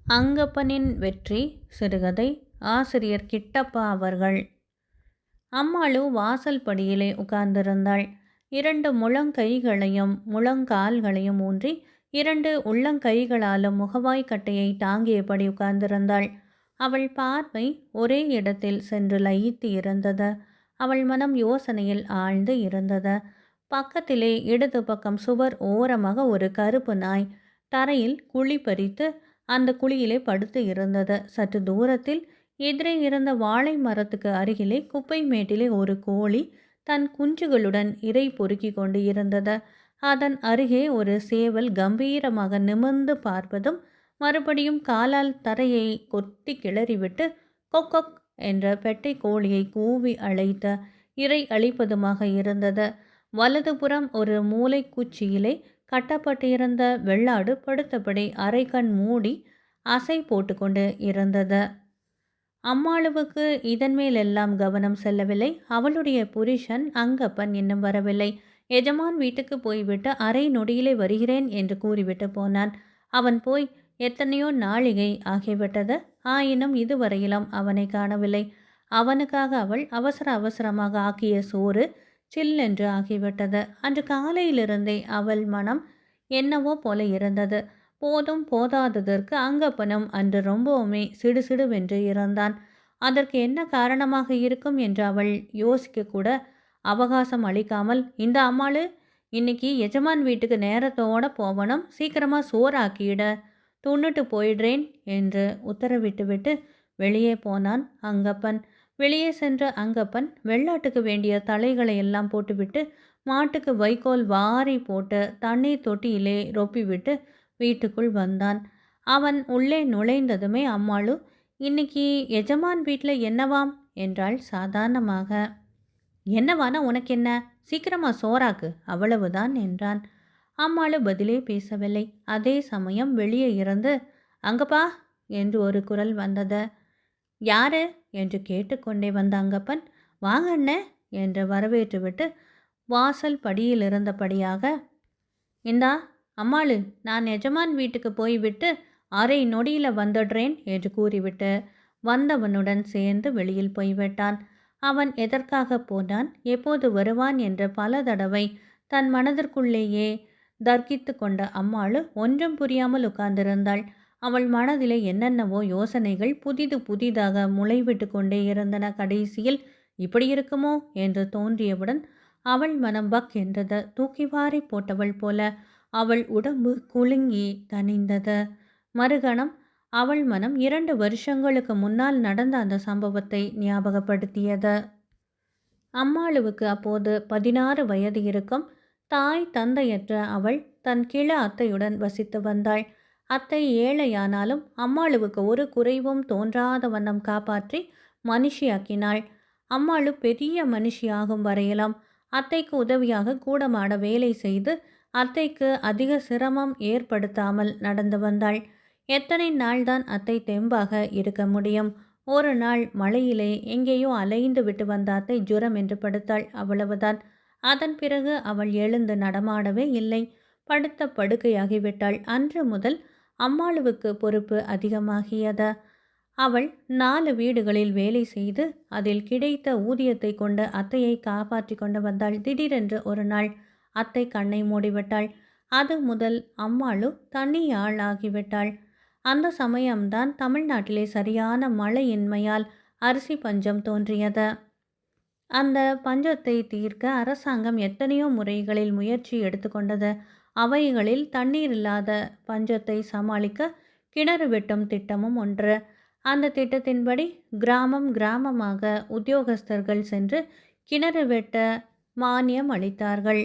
அங்கப்பனின் வெற்றி சிறுகதை. ஆசிரியர் கிட்டப்பா அவர்கள். அம்மாளு வாசல் படியிலே உட்கார்ந்திருந்தாள். 2 முழங்கைகளையும் முழங்கால்களையும் ஊன்றி 2 உள்ளங்கைகளாலும் முகவாய்க்கட்டையை தாங்கியபடி உட்கார்ந்திருந்தாள். அவள் பார்வை ஒரே இடத்தில் சென்று லயித்து இருந்தது. அவள் மனம் யோசனையில் ஆழ்ந்து இருந்தது. பக்கத்திலே இடது பக்கம் சுவர் ஓரமாக ஒரு கருப்பு நாய் தரையில் குழி பறித்து அந்த குழியிலே படுத்து இருந்தது. சற்று தூரத்தில் எதிரே இருந்த வாழை மரத்துக்கு அருகிலே குப்பை மேட்டிலே ஒரு கோழி தன் குஞ்சுகளுடன் இரை பொறுக்கி கொண்டு இருந்தது. அதன் அருகே ஒரு சேவல் கம்பீரமாக நிமிர்ந்து பார்ப்பதும் மறுபடியும் காலால் தரையை கொத்தி கிளறிவிட்டு கொக் கொக் என்ற பெட்டை கோழியை கூவி அழைத்த இரை அளிப்பதுமாக இருந்தது. வலதுபுறம் ஒரு மூலை குச்சியிலே கட்டப்பட்டிருந்த வெள்ளாடு படுத்தபடி அரைக்கண் மூடி அசை போட்டுக்கொண்டு இருந்தது. அம்மாளுவுக்கு இதன் மேலெல்லாம் கவனம் செல்லவில்லை. அவளுடைய புருஷன் அங்கப்பன் இன்னும் வரவில்லை. எஜமான் வீட்டுக்கு போய்விட்டு அரை நொடியிலே வருகிறேன் என்று கூறிவிட்டு போனான். அவன் போய் எத்தனையோ நாழிகை ஆகிவிட்டது. ஆயினும் இதுவரையிலும் அவனை காணவில்லை. அவனுக்காக அவள் அவசர அவசரமாக ஆக்கிய சோறு சில்லென்று ஆகிவிட்டது. அன்று காலையிலிருந்தே அவள் மனம் என்னவோ போல இருந்தது. போதும் போதாததற்கு அங்கப்பனும் அன்று ரொம்பவுமே சிடுசிடுவென்று இருந்தான். அதற்கு என்ன காரணமாக இருக்கும் என்று அவள் யோசிக்க கூட அவகாசம் அளிக்காமல், இந்த அம்மாளு இன்னைக்கு எஜமான் வீட்டுக்கு நேரத்தோட போவணும், சீக்கிரமாக சோறாக்கிட, துண்ணுட்டு போயிடுறேன் என்று உத்தரவிட்டுவிட்டு வெளியே போனான் அங்கப்பன். வெளியே சென்ற அங்கப்பன் வெள்ளாட்டுக்கு வேண்டிய தலைகளை எல்லாம் போட்டுவிட்டு மாட்டுக்கு வைக்கோல் வாரி போட்டு தண்ணீர் தொட்டியிலே ரொப்பிவிட்டு வீட்டுக்குள் வந்தான். அவன் உள்ளே நுழைந்ததுமே அம்மாளு, இன்னைக்கு எஜமான் வீட்டில் என்னவாம் என்றாள் சாதாரணமாக. என்னவானா உனக்கு என்ன, சீக்கிரமா சோறாக்கு, அவ்வளவுதான் என்றான். அம்மாளு பதிலே பேசவில்லை. அதே சமயம் வெளியே இருந்து அங்கப்பா என்று ஒரு குரல் வந்தது. யாரு என்று கேட்டுக்கொண்டே வந்த அங்கப்பன், வாங்க அண்ணே என்று வரவேற்றுவிட்டு வாசல் படியில் இருந்தபடியாக, இந்தா அம்மாளு, நான் எஜமான் வீட்டுக்கு போய்விட்டு அரை நொடியில் வந்துடுறேன் என்று கூறிவிட்டு வந்தவனுடன் சேர்ந்து வெளியில் போய்விட்டான். அவன் எதற்காக போனான், எப்போது வருவான் என்று பல தடவை தன் மனதிற்குள்ளேயே தர்க்கித்து கொண்ட அம்மாளு ஒன்றும் புரியாமல் உட்கார்ந்திருந்தாள். அவள் மனதிலே என்னென்னவோ யோசனைகள் புதிதாக முளைவிட்டு கொண்டே இருந்தன. கடைசியில் இப்படி இருக்குமோ என்று தோன்றியவுடன் அவள் மனம் பக் என்றது. தூக்கி வாரி போட்டவள் போல அவள் உடம்பு குலுங்கி தணிந்தது. மறுகணம் அவள் மனம் 2 வருஷங்களுக்கு முன்னால் நடந்த அந்த சம்பவத்தை ஞாபகப்படுத்தியது. அம்மாளுவுக்கு அப்போது 16 வயது இருக்கும். தாய் தந்தையற்ற அவள் தன் கிழ அத்தையுடன் வசித்து வந்தாள். அத்தை ஏழையானாலும் அம்மாளுவுக்கு ஒரு குறைவும் தோன்றாத வண்ணம் காப்பாற்றி மனுஷியாக்கினாள். அம்மாளு பெரிய மனுஷியாகும் வரையிலும் அத்தைக்கு உதவியாக கூடமாட வேலை செய்து அத்தைக்கு அதிக சிரமம் ஏற்படுத்தாமல் நடந்து வந்தாள். எத்தனை நாள்தான் அத்தை தெம்பாக இருக்க முடியும்? ஒரு நாள் மழையிலே எங்கேயோ அலைந்து விட்டு வந்த அத்தை ஜுரம் என்று படுத்தாள், அவ்வளவுதான். அதன் பிறகு அவள் எழுந்து நடமாடவே இல்லை. படுத்த படுக்கையாகிவிட்டாள். அன்று முதல் அம்மாளுவுக்கு பொறுப்பு அதிகமாகியது. அவள் 4 வீடுகளில் வேலை செய்து அதில் கிடைத்த ஊதியத்தை கொண்டு அத்தையை காப்பாற்றி கொண்டு வந்தாள். திடீரென்று ஒரு நாள் அத்தை கண்ணை மூடிவிட்டாள். அது முதல் அம்மாளு தனியாள் ஆகிவிட்டாள். அந்த சமயம்தான் தமிழ்நாட்டிலே சரியான மழையின்மையால் அரிசி பஞ்சம் தோன்றியது. அந்த பஞ்சத்தை தீர்க்க அரசாங்கம் எத்தனையோ முறைகளில் முயற்சி எடுத்துக்கொண்டது. அவைகளில் தண்ணீர் இல்லாத பஞ்சத்தை சமாளிக்க கிணறு வெட்டும் திட்டமும் ஒன்று. அந்த திட்டத்தின்படி கிராமமாக உத்தியோகஸ்தர்கள் சென்று கிணறு வெட்ட மானியம் அளித்தார்கள்.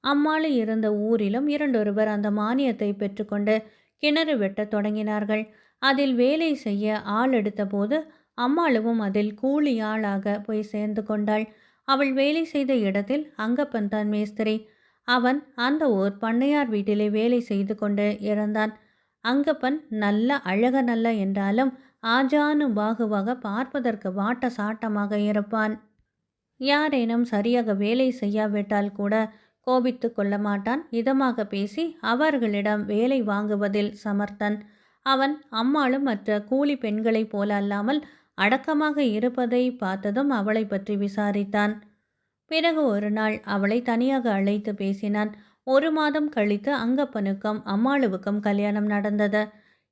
அம்மாளு இருந்த ஊரிலும் இரண்டொருவர் அந்த மானியத்தை பெற்றுக்கொண்டு கிணறு வெட்ட தொடங்கினார்கள். அதில் வேலை செய்ய ஆள் எடுத்தபோது அம்மாளுவும் அதில் கூலி ஆளாக போய் சேர்ந்து கொண்டாள். அவள் வேலை செய்த இடத்தில் அங்கப்பன் தான் மேஸ்திரி. அவன் அந்த ஊர் பண்ணையார் வீட்டிலே வேலை செய்து கொண்டு இருந்தான். அங்கப்பன் நல்ல நல்ல என்றாலும் ஆஜானு பாகுவாக பார்ப்பதற்கு வாட்ட சாட்டமாக இருப்பான். யாரேனும் சரியாக வேலை செய்யாவிட்டால் கூட கோபித்து கொள்ள மாட்டான். இதமாக பேசி அவர்களிடம் வேலை வாங்குவதில் சமர்த்தன். அவன் அம்மாளும் மற்ற கூலி பெண்களைப் போல அல்லாமல் அடக்கமாக இருப்பதை பார்த்ததும் அவளை பற்றி விசாரித்தான். பிறகு ஒரு நாள் அவளை தனியாக அழைத்து பேசினான். 1 மாதம் கழித்து அங்கப்பனுக்கும் அம்மாளுவுக்கும் கல்யாணம் நடந்தது.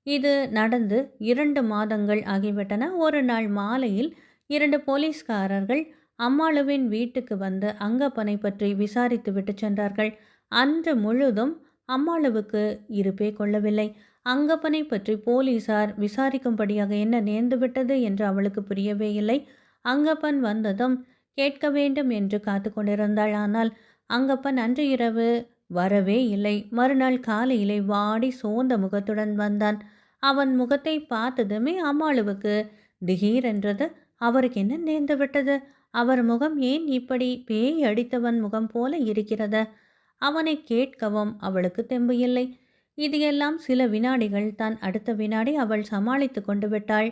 இது நடந்து 2 மாதங்கள் ஆகிவிட்டன. ஒரு நாள் மாலையில் 2 போலீஸ்காரர்கள் அம்மாளுவின் வீட்டுக்கு வந்து அங்கப்பனை பற்றி விசாரித்து விட்டு சென்றார்கள். அன்று முழுதும் அம்மாளுவுக்கு இருப்பே கொள்ளவில்லை. அங்கப்பனை பற்றி போலீசார் விசாரிக்கும்படியாக என்ன நேர்ந்துவிட்டது என்று அவளுக்கு புரியவே இல்லை. அங்கப்பன் வந்ததும் கேட்க வேண்டும் என்று காத்து கொண்டிருந்தாள். ஆனால் அங்கப்பன் அன்று இரவு வரவே இல்லை. மறுநாள் காலையிலே வாடி சோர்ந்த முகத்துடன் வந்தான். அவன் முகத்தை பார்த்ததுமே அம்மாளுவுக்கு திடீரென்றது. அவருக்கு என்ன நேர்ந்து விட்டது? அவர் முகம் ஏன் இப்படி பேய் அடித்தவன் முகம் போல இருக்கிறது? அவனை கேட்கவும் அவளுக்கு தெம்பு இல்லை. இது எல்லாம் சில வினாடிகள் தான். அடுத்த வினாடி அவள் சமாளித்து கொண்டு விட்டாள்.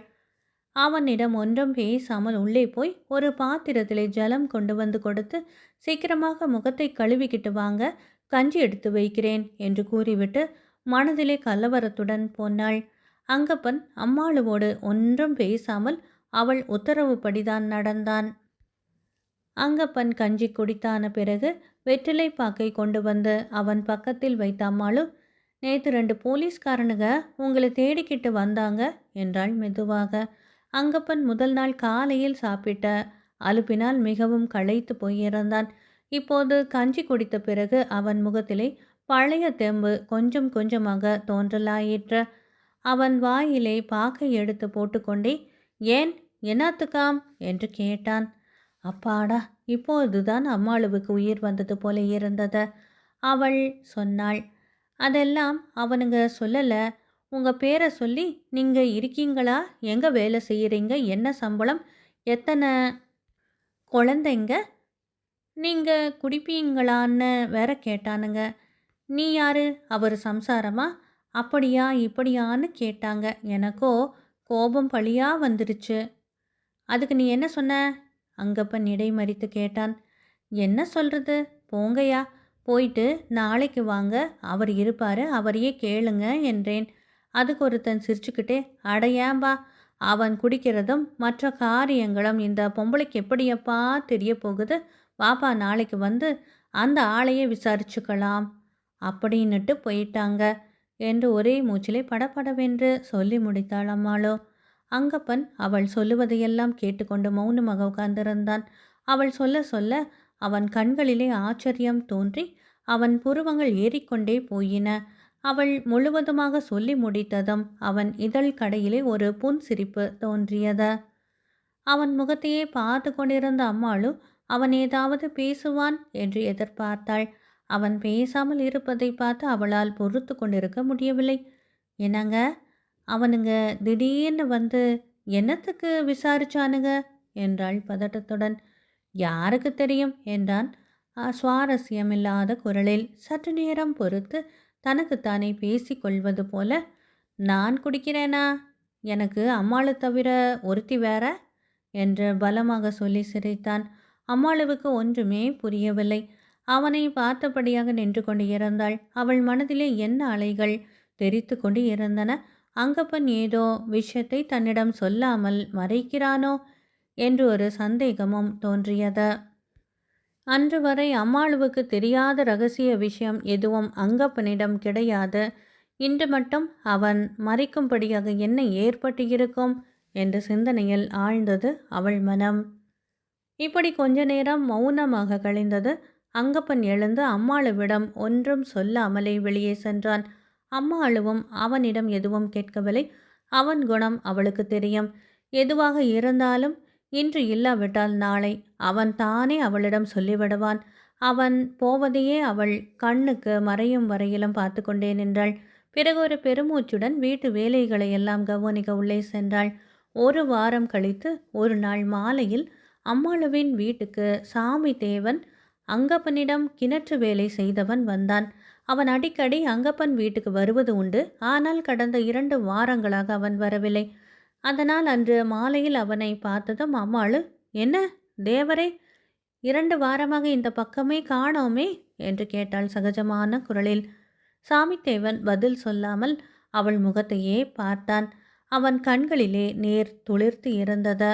அவனிடம் ஒன்றும் பேசாமல் உள்ளே போய் ஒரு பாத்திரத்திலே ஜலம் கொண்டு வந்து கொடுத்து, சீக்கிரமாக முகத்தை கழுவிக்கிட்டு வாங்க, கஞ்சி எடுத்து வைக்கிறேன் என்று கூறிவிட்டு மனதிலே கலவரத்துடன் போனாள். அங்கப்பன் அம்மாளுவோடு ஒன்றும் பேசாமல் அவள் உத்தரவுப்படிதான் நடந்தான். அங்கப்பன் கஞ்சி குடித்தான பிறகு வெற்றிலை பாக்கை கொண்டு வந்து அவன் பக்கத்தில் வைத்த அம்மாளு, நேற்று 2 போலீஸ்காரனுங்க உங்களை தேடிக்கிட்டு வந்தாங்க என்றாள் மெதுவாக. அங்கப்பன் முதல் நாள் காலையில் சாப்பிட்ட அலுப்பினால் மிகவும் களைத்து போயிருந்தான். இப்போது கஞ்சி குடித்த பிறகு அவன் முகத்திலே பழைய தெம்பு கொஞ்சம் கொஞ்சமாக தோன்றலாயிற்று. அவன் வாயிலே பாக்கை எடுத்து போட்டுக்கொண்டே, ஏன், என்னத்துக்காம் என்று கேட்டான். அப்பாடா, இப்போதுதான் அம்மாளுவுக்கு உயிர் வந்தது போல இருந்தது. அவள் சொன்னாள். அதெல்லாம் அவனுங்க சொல்லலை. உங்கள் பேரை சொல்லி நீங்கள் இருக்கீங்களா, எங்கே வேலை செய்கிறீங்க, என்ன சம்பளம், எத்தனை குழந்தைங்க, நீங்கள் குடிப்பீங்களான்னு வேற கேட்டானுங்க. நீ யாரு, அவர் சம்சாரமா, அப்படியா இப்படியான்னு கேட்டாங்க. எனக்கோ கோபம் பழியாக வந்துருச்சு. அதுக்கு நீ என்ன சொன்ன? அங்கப்பன் இடைமறித்து கேட்டான். என்ன சொல்கிறது, போங்கய்யா, போயிட்டு நாளைக்கு வாங்க, அவர் இருப்பார், அவரையே கேளுங்க என்றேன். அதுக்கு ஒருத்தன் சிரிச்சுக்கிட்டே, அடையாம்பா, அவன் குடிக்கிறதும் மற்ற காரியங்களும் இந்த பொம்பளைக்கு எப்படியப்பா தெரிய போகுது, வாப்பா நாளைக்கு வந்து அந்த ஆளையே விசாரிச்சுக்கலாம் அப்படின்னுட்டு போயிட்டாங்க என்று ஒரே மூச்சிலே படபடவென்று சொல்லி முடித்தாள் அம்மாளோ. அங்கப்பன் அவள் சொல்லுவதையெல்லாம் கேட்டுக்கொண்டு மௌனமாக உட்கார்ந்திருந்தான். அவள் சொல்ல சொல்ல அவன் கண்களிலே ஆச்சரியம் தோன்றி அவன் புருவங்கள் ஏறிக்கொண்டே போயின. அவள் முழுவதுமாக சொல்லி முடித்ததும் அவன் இதழ் கடையிலே ஒரு புன்சிரிப்பு தோன்றியது. அவன் முகத்தையே பார்த்து கொண்டிருந்த அம்மாளு அவன் ஏதாவது பேசுவான் என்று எதிர்பார்த்தாள். அவன் பேசாமல் இருப்பதை பார்த்து அவளால் பொறுத்து கொண்டிருக்க முடியவில்லை. என்னங்க, அவனுங்க திடீர்னு வந்து என்னத்துக்கு விசாரிச்சானுங்க என்றாள் பதட்டத்துடன். யாருக்கு தெரியும் என்றான் சுவாரஸ்யமில்லாத குரலில். சற்று நேரம் பொறுத்து தனக்குத்தானே பேசிக்கொள்வது போல, நான் குடிக்கிறேனா, எனக்கு அம்மாளு தவிர ஒருத்தி வேற என்று பலமாக சொல்லி சிரித்தான். அம்மாளுவுக்கு ஒன்றுமே புரியவில்லை. அவனை பார்த்தபடியாக நின்று கொண்டு இருந்தாள். அவள் மனதிலே என்ன அலைகள் தெரித்து கொண்டு இருந்தன. அங்கப்பன் ஏதோ விஷயத்தை தன்னிடம் சொல்லாமல் மறைக்கிறானோ என்று ஒரு சந்தேகமும் தோன்றியது. அன்று வரை அம்மாளுவுக்கு தெரியாத ரகசிய விஷயம் எதுவும் அங்கப்பனிடம் கிடையாது. இன்று மட்டும் அவன் மறைக்கும்படியாக என்ன ஏற்பட்டு இருக்கும் என்ற சிந்தனையில் ஆழ்ந்தது அவள் மனம். இப்படி கொஞ்ச நேரம் மௌனமாக கழிந்தது. அங்கப்பன் எழுந்து அம்மாளுவிடம் ஒன்றும் சொல்லாமலே வெளியே சென்றான். அம்மாளுவும் அவனிடம் எதுவும் கேட்கவில்லை. அவன் குணம் அவளுக்கு தெரியும். எதுவாக இருந்தாலும் இன்று இல்லாவிட்டால் நாளை அவன் தானே அவளிடம் சொல்லிவிடுவான். அவன் போவதையே அவள் கண்ணுக்கு மறையும் வரையிலும் பார்த்து கொண்டே நின்றாள். பிறகு ஒரு பெருமூச்சுடன் வீட்டு வேலைகளை எல்லாம் கவனிக்க உள்ளே சென்றாள். 1 வாரம் கழித்து ஒரு நாள் மாலையில் அம்மாளுவின் வீட்டுக்கு சாமி தேவன், அங்கப்பனிடம் கிணற்று வேலை செய்தவன் வந்தான். அவன் அடிக்கடி அங்கப்பன் வீட்டுக்கு வருவது உண்டு. ஆனால் கடந்த 2 வாரங்களாக அவன் வரவில்லை. அதனால் அன்று மாலையில் அவனை பார்த்ததும் அம்மாளு, என்ன தேவரே, 2 வாரமாக இந்த பக்கமே காணோமே என்று கேட்டாள் சகஜமான குரலில். சாமித்தேவன் பதில் சொல்லாமல் அவள் முகத்தையே பார்த்தான். அவன் கண்களிலே நீர் துளிர்த்து இருந்தது.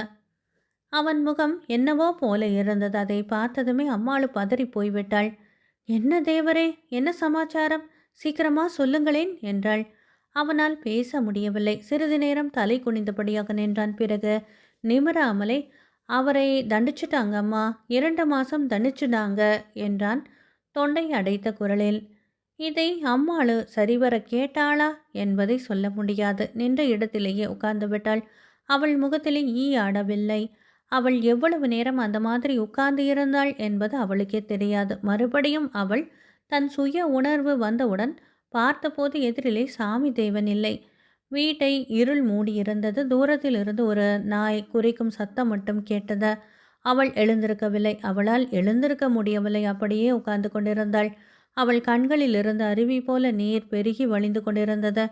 அவன் முகம் என்னவோ போல இருந்தது. அதை பார்த்ததுமே அம்மாளு பதறி போய்விட்டாள். என்ன தேவரே, என்ன சமாச்சாரம்? சீக்கிரமா சொல்லுங்களேன் என்றாள். அவனால் பேச முடியவில்லை. சிறிது நேரம் தலை குனிந்தபடியாக நின்றான். பிறகு நிமிராமலே, அவரை தண்டிச்சுட்டாங்க அம்மா, 2 மாசம் தண்டிச்சுட்டாங்க என்றான் தொண்டை அடைத்த குரலில். இதை அம்மாளு சரிவர கேட்டாளா என்பதை சொல்ல முடியாது. நின்ற இடத்திலேயே உட்கார்ந்து விட்டாள். அவள் முகத்திலே ஈ ஆடவில்லை. அவள் எவ்வளவு நேரம் அந்த மாதிரி உட்கார்ந்து இருந்தாள் என்பது அவளுக்கே தெரியாது. மறுபடியும் அவள் தன் சுய உணர்வு வந்தவுடன் பார்த்தபோது எதிரிலே சாமி தேவன் இல்லை. வீட்டை இருள் மூடியிருந்தது. தூரத்தில் இருந்து ஒரு நாய் குரைக்கும் சத்தம் மட்டும் கேட்டது. அவள் எழுந்திருக்கவில்லை. அவளால் எழுந்திருக்க முடியவில்லை. அப்படியே உட்கார்ந்து கொண்டிருந்தாள். அவள் கண்களில் இருந்து அருவி போல நீர் பெருகி வழிந்து கொண்டிருந்தது.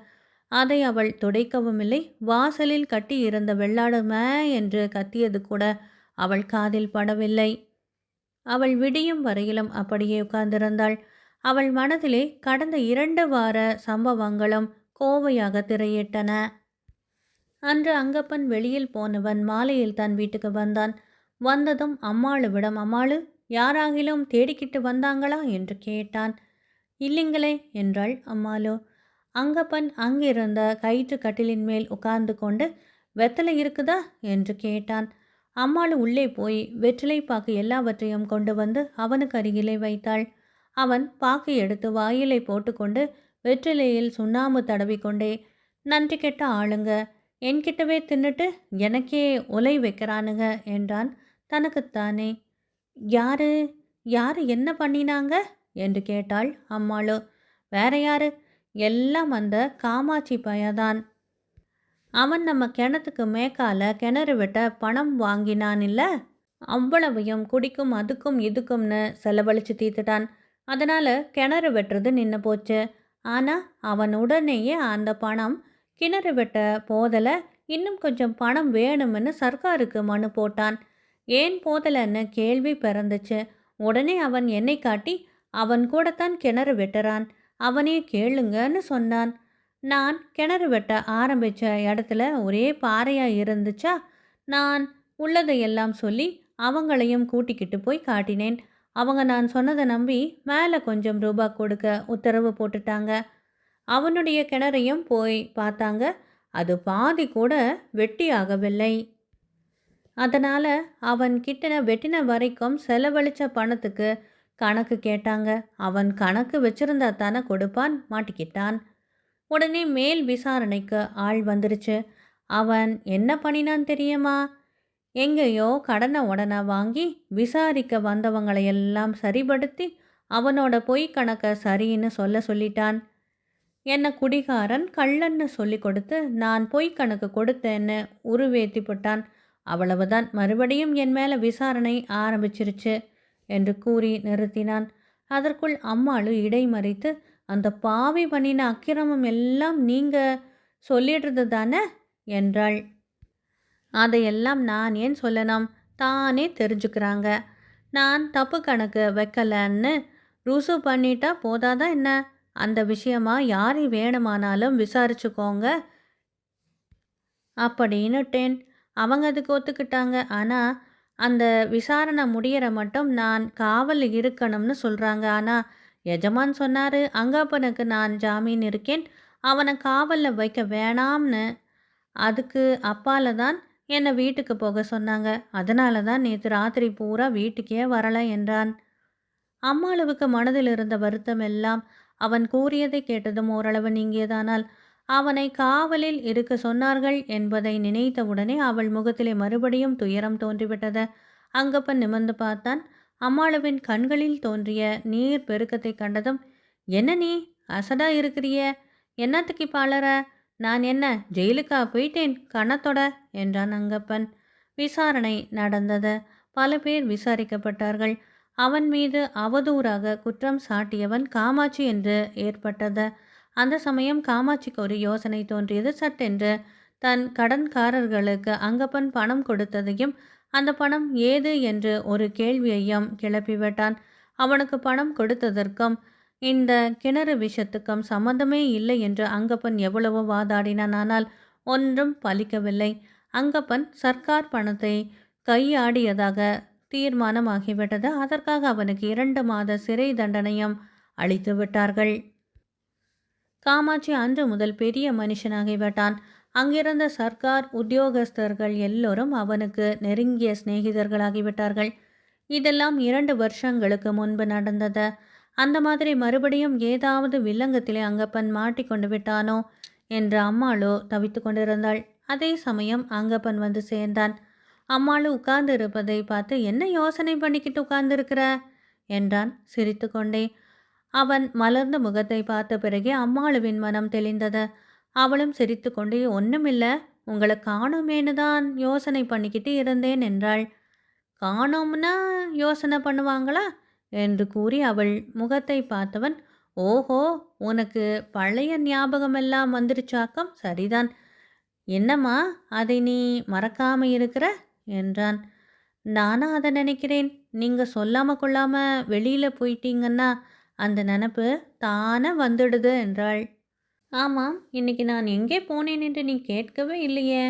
அதை அவள் துடைக்கவும் இல்லை. வாசலில் கட்டி இருந்த வெள்ளாடு மே என்று கத்தியது கூட அவள் காதில் படவில்லை. அவள் விடியும் வரையிலும் அப்படியே உட்கார்ந்திருந்தாள். அவள் மனதிலே கடந்த 2 வார சம்பவங்களும் கோவையாக திரையிட்டன. அன்று அங்கப்பன் வெளியில் போனவன் மாலையில் தான் வீட்டுக்கு வந்தான். வந்ததும் அம்மாளுவிடம், அம்மாளு, யாராகிலும் தேடிக்கிட்டு வந்தாங்களா என்று கேட்டான். இல்லைங்களே என்றாள் அம்மாளு. அங்கப்பன் அங்கிருந்த கயிற்று கட்டிலின் மேல் உட்கார்ந்து கொண்டு, வெத்தலை இருக்குதா என்று கேட்டான். அம்மாளு உள்ளே போய் வெற்றிலை பாக்கு எல்லாவற்றையும் கொண்டு வந்து அவனுக்கு அருகிலே வைத்தாள். அவன் பாக்கு எடுத்து வாயிலை போட்டுக்கொண்டு வெற்றிலையில் சுண்ணாம்பு தடவி கொண்டே, நன்றி கெட்ட ஆளுங்க, என்கிட்டவே தின்னுட்டு எனக்கே உலை வைக்கிறானுங்க என்றான் தனக்குத்தானே. யாரு யாரு என்ன பண்ணினாங்க என்று கேட்டாள் அம்மாளு. வேற யாரு, எல்லாம் அந்த காமாட்சி பையதான். அவன் நம்ம கிணத்துக்கு மேற்கால கிணறு வெட்ட பணம் வாங்கினான் இல்லை, அவ்வளவையும் குடிக்கும் அதுக்கும் இதுக்கும்னு செலவழித்து தீர்த்துட்டான். அதனால் கிணறு வெட்டுறது நின்று போச்சு. ஆனால் அவன் உடனேயே அந்த பணம் கிணறு வெட்ட போதலை, இன்னும் கொஞ்சம் பணம் வேணும்னு சர்க்காருக்கு மனு போட்டான். ஏன் போதலைன்னு கேள்வி பிறந்துச்சு. உடனே அவன் என்னை காட்டி அவன் கூடத்தான் கிணறு வெட்டுறான், அவனே கேளுங்கன்னு சொன்னான். நான் கிணறு வெட்ட ஆரம்பித்த இடத்துல ஒரே பாறையாக இருந்துச்சா, நான் உள்ளதையெல்லாம் சொல்லி அவங்களையும் கூட்டிக்கிட்டு போய் காட்டினேன். அவங்க நான் சொன்னதை நம்பி மேலே கொஞ்சம் ரூபா கொடுக்க உத்தரவு போட்டுட்டாங்க. அவனுடைய கிணறையும் போய் பார்த்தாங்க. அது பாதி கூட வெட்டி ஆகவில்லை. அதனால் அவன் கிட்ட வெட்டின வரைக்கும் செலவழித்த பணத்துக்கு கணக்கு கேட்டாங்க. அவன் கணக்கு வச்சிருந்தா தானே கொடுப்பான், மாட்டிக்கிட்டான். உடனே மேல் விசாரணைக்கு ஆள் வந்துருச்சு. அவன் என்ன பண்ணினான் தெரியுமா? எங்கேயோ கடனை உடனே வாங்கி விசாரிக்க வந்தவங்களையெல்லாம் சரிபடுத்தி அவனோட பொய் கணக்கை சரின்னு சொல்லிட்டான். என்னை குடிகாரன் கள்ளன்னு சொல்லி கொடுத்து நான் பொய் கணக்கு கொடுத்தேன்னு உருவேத்தி போட்டான். அவ்வளவுதான். மறுபடியும் என் மேலே விசாரணை ஆரம்பிச்சிருச்சு என்று கூறி நிறுத்தினான். அதற்குள் அம்மாளு இடைமறித்து, அந்த பாவி பண்ணின அக்கிரமம் எல்லாம் நீங்கள் சொல்லிடுறது தானே என்றாள். அதையெல்லாம் நான் ஏன் சொல்லணும், தானே தெரிஞ்சுக்கிறாங்க. நான் தப்பு கணக்கு வைக்கலன்னு ருசு பண்ணிட்டா போதாதான் என்ன? அந்த விஷயமா யாரை வேணுமானாலும் விசாரிச்சுக்கோங்க அப்படின்னுட்டேன். அவங்க அதுக்கு ஒத்துக்கிட்டாங்க. ஆனால் அந்த விசாரணை முடிகிற மட்டும் நான் காவல் இருக்கணும்னு சொல்கிறாங்க. ஆனால் எஜமான் சொன்னார், அங்கப்பனுக்கு நான் ஜாமீன் இருக்கேன், அவனை காவலில் வைக்க வேணாம்னு. அதுக்கு அப்பால தான் என்னை வீட்டுக்கு போக சொன்னாங்க. அதனால தான் நேற்று ராத்திரி பூரா வீட்டுக்கே வரலை என்றான். அம்மாளுவுக்கு மனதில் இருந்த வருத்தம் எல்லாம் அவன் கூறியதை கேட்டதும் ஓரளவு நீங்கியதானால், அவனை காவலில் இருக்க சொன்னார்கள் என்பதை நினைத்தவுடனே அவள் முகத்திலே மறுபடியும் துயரம் தோன்றிவிட்டது. அங்கப்பன் நிமிர்ந்து பார்த்தான். அம்மாளுவின் கண்களில் தோன்றிய நீர் பெருக்கத்தை கண்டதும், என்ன நீ அசடா இருக்கிறிய, என்னத்துக்கு பாளர? நான் என்ன ஜெயிலுக்கா போயிட்டேன் கணத்தொட என்றான் அங்கப்பன். விசாரணை நடந்தது. பல பேர் விசாரிக்கப்பட்டார்கள். அவன் மீது அவதூறாக குற்றம் சாட்டியவன் காமாட்சி என்று ஏற்பட்டது. அந்த சமயம் காமாட்சிக்கு ஒரு யோசனை தோன்றியது. சட்டென்று தன் கடன்காரர்களுக்கு அங்கப்பன் பணம் கொடுத்ததையும் அந்த பணம் ஏது என்று ஒரு கேள்வியையும் கிளப்பிவிட்டான். அவனுக்கு பணம் கொடுத்ததற்கும் இந்த கிணறு விஷத்துக்கும் சம்மந்தமே இல்லை என்று அங்கப்பன் எவ்வளவோ வாதாடினான். ஆனால் ஒன்றும் பலிக்கவில்லை. அங்கப்பன் சர்க்கார் பணத்தை கையாடியதாக தீர்மானமாகிவிட்டது. அதற்காக அவனுக்கு 2 மாத சிறை தண்டனையும் அளித்து விட்டார்கள். காமாட்சி அன்று முதல் பெரிய மனுஷனாகிவிட்டான். அங்கிருந்த சர்க்கார் உத்தியோகஸ்தர்கள் எல்லோரும் அவனுக்கு நெருங்கிய சிநேகிதர்களாகிவிட்டார்கள். இதெல்லாம் 2 வருஷங்களுக்கு முன்பு நடந்தது. அந்த மாதிரி மறுபடியும் ஏதாவது வில்லங்கத்திலே அங்கப்பன் மாட்டிக்கொண்டு விட்டானோ என்று அம்மாளோ தவித்து கொண்டிருந்தாள். அதே சமயம் அங்கப்பன் வந்து சேர்ந்தான். அம்மாளு உட்கார்ந்து இருப்பதை பார்த்து, என்ன யோசனை பண்ணிக்கிட்டு உட்கார்ந்துருக்கிற என்றான் சிரித்து கொண்டே. அவன் மலர்ந்த முகத்தை பார்த்த பிறகே அம்மாளுவின் மனம் தெளிந்தது. அவளும் சிரித்து கொண்டே, ஒன்றுமில்ல, உங்களை காணோமேனு தான் யோசனை பண்ணிக்கிட்டு இருந்தேன் என்றாள். காணோம்னா யோசனை பண்ணுவாங்களா என்று கூறி அவள் முகத்தை பார்த்தவன், ஓஹோ, உனக்கு பழைய ஞாபகமெல்லாம் வந்துருச்சாக்கம், சரிதான். என்னம்மா அதை நீ மறக்காம இருக்கிற என்றான். நானா அதை நினைக்கிறேன். நீங்கள் சொல்லாமல் கொள்ளாமல் வெளியில் போயிட்டீங்கன்னா அந்த நினப்பு தானே வந்துடுது என்றாள். ஆமாம், இன்னைக்கு நான் எங்கே போனேன் என்று நீ கேட்கவே இல்லையே.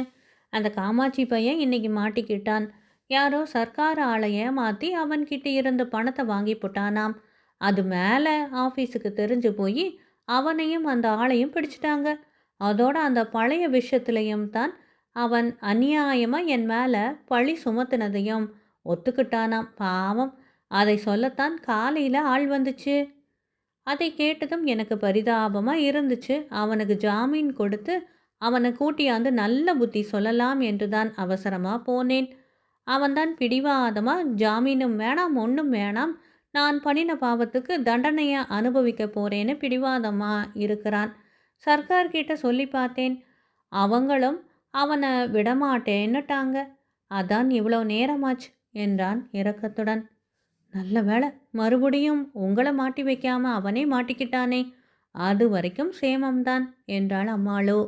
அந்த காமாட்சி பையன் இன்னைக்கு மாட்டிக்கிட்டான். யாரோ சர்க்கார் ஆளை ஏமாற்றி அவன்கிட்ட இருந்த பணத்தை வாங்கி போட்டானாம். அது மேலே ஆஃபீஸுக்கு தெரிஞ்சு போய் அவனையும் அந்த ஆளையும் பிடிச்சிட்டாங்க. அதோட அந்த பழைய விஷயத்துலையும் தான் அவன் அநியாயமாக என் மேலே பழி சுமத்தினதையும் ஒத்துக்கிட்டானாம். பாவம், அதை சொல்லத்தான் காலையில் ஆள் வந்துச்சு. அதை கேட்டதும் எனக்கு பரிதாபமாக இருந்துச்சு. அவனுக்கு ஜாமீன் கொடுத்து அவனை கூட்டியாந்து நல்ல புத்தி சொல்லலாம் என்று தான் அவசரமாக போனேன். அவன்தான் பிடிவாதமாக ஜாமீனும் வேணாம், ஒன்றும் வேணாம், நான் பண்ணின பாவத்துக்கு தண்டனையை அனுபவிக்க போகிறேன்னு பிடிவாதமாக இருக்கிறான். சர்க்கார்கிட்ட சொல்லி பார்த்தேன். அவங்களும் அவனை விடமாட்டேன்னுட்டாங்க. அதான் இவ்வளோ நேரமாச்சு என்றான் இரக்கத்துடன். நல்ல வேளை, மறுபடியும் உங்களை மாட்டி வைக்காம அவனே மாட்டிக்கிட்டானே, அது வரைக்கும் சேமம்தான் என்றாள் அம்மாளு.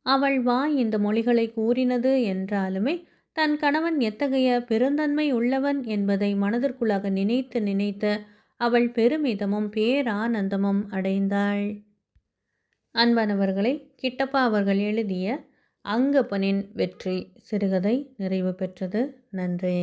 அவள் வாய் இந்த மொழிகளை கூறினது என்றாலுமே தன் கணவன் எத்தகைய பெருந்தன்மை உள்ளவன் என்பதை மனதிற்குள்ளாக நினைத்து நினைத்து அவள் பெருமிதமும் பேரானந்தமும் அடைந்தாள். அன்பானவர்களை, கிட்டப்பா அவர்கள் எழுதிய அங்கப்பனின் வெற்றி சிறுகதை நிறைவு பெற்றது. நன்றி.